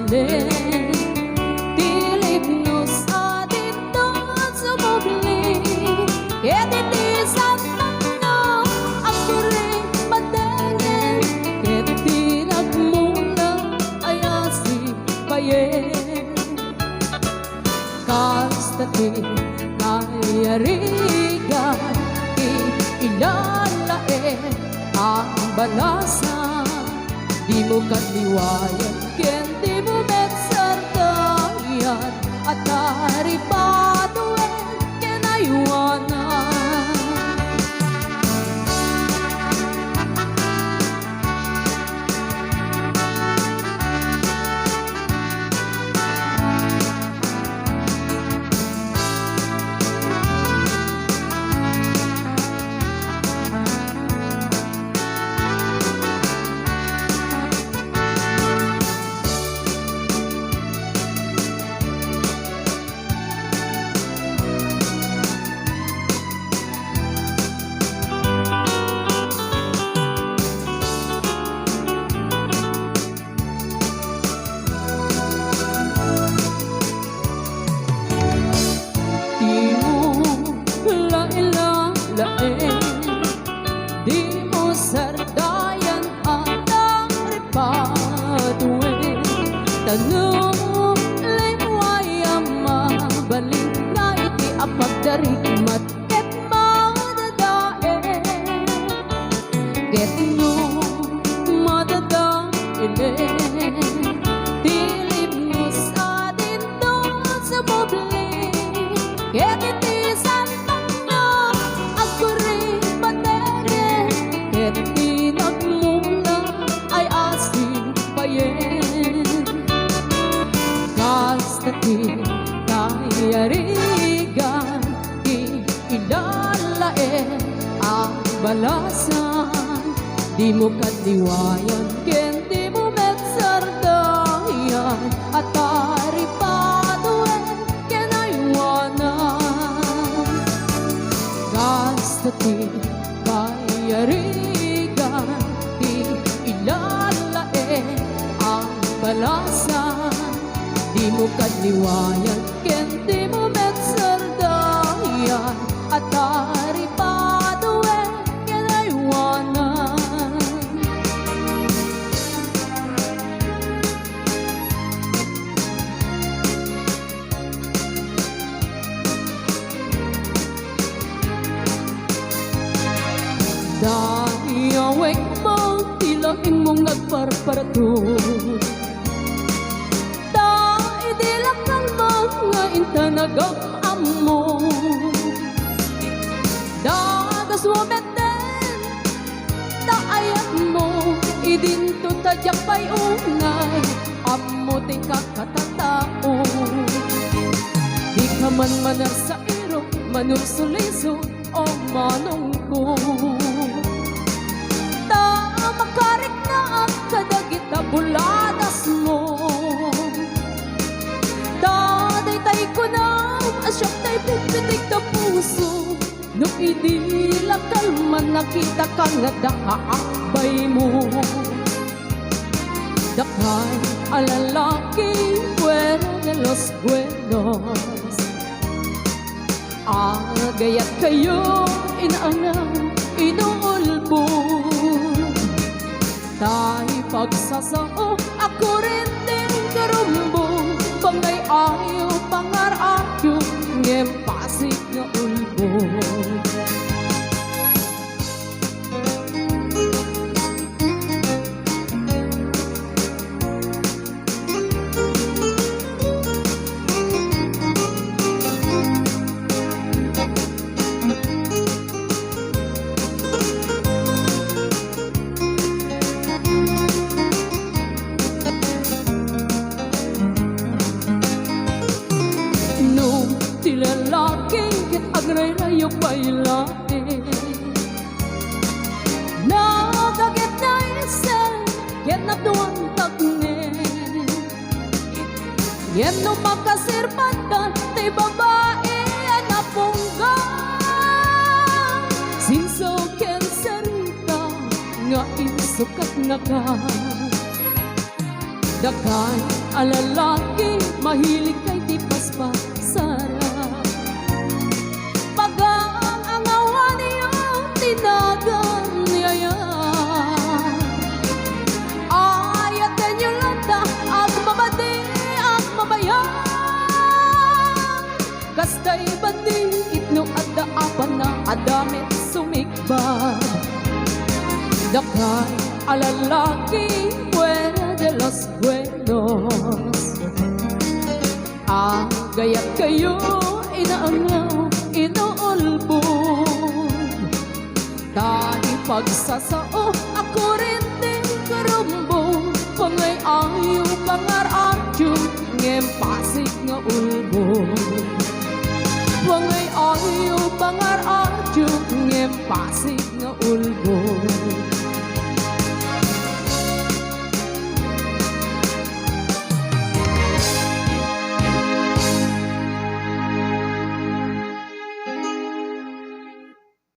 balin. Tilip no sa dito sumubli, ketitisan no ako rin madengin, ketitinag mula ay asip bayen. Kastati kayarigan ilalae ang balasa, di mo kaliwayan ken di mo metsardayan at naripaduin ken aywanan. Di mo sardayan at naripaduin, tanong liwaya mabalin na iti apagdarikmat ket madadae, ket no madadae. Tilip mo sa dito sa mobli, ket itisan kastati kayarigan ilalae ang balasan, di mo kaliwayan ken di mo metsardayan at taripaduin ken aywanan. Kastati kayarigan ilalae ang balasan, di mo kaliwayan ken di mo metsardayan at taripaduin ken aywanan. Dayawek mo tila imong nagparparto, nga intanagam mo dagas mo beten taayat mo idinto tadyak pay unay ammo ti kakatatao. Di ka man manar sa iro manong suliso o manong ko, ta makarik na ang kadagita buladas mo. Tay ko na asyok tay pipitig na puso, no idila kalman nakita ka nga dakaakbay mo. Dakay alalaki fuera de los buenos, agayat kayo inaangaw inuulbo. Tay pagsasao ako rin din karumbo, pangay ayaw pangarapyo ngem pasig nga ulbo. Lalaking ket agray-rayok bailae, nagaget na isen ket natuang tagne, ngem no makasirpatan ti babae anapungga, sinso ken sarita nga isukat na ka. Daghan ang lalaki, mahilig kay tipas pa sarap. Pagang ang awa niyo, tinagan niya yan. Ayaten niyo landa, ang mabadi, ang mabayan. Kastay bandi, itno at daapan na adamit sumikbad. Daghan ang lalaki, fuera de los buenos. Gayat kayo, inaangaw, inuulbog. Tahi pagsasao, ako rin din karumbong. Pangay ayaw pangaradyo, ngem pasig nga ulbog. Pangay ayaw pangaradyo, ngem pasig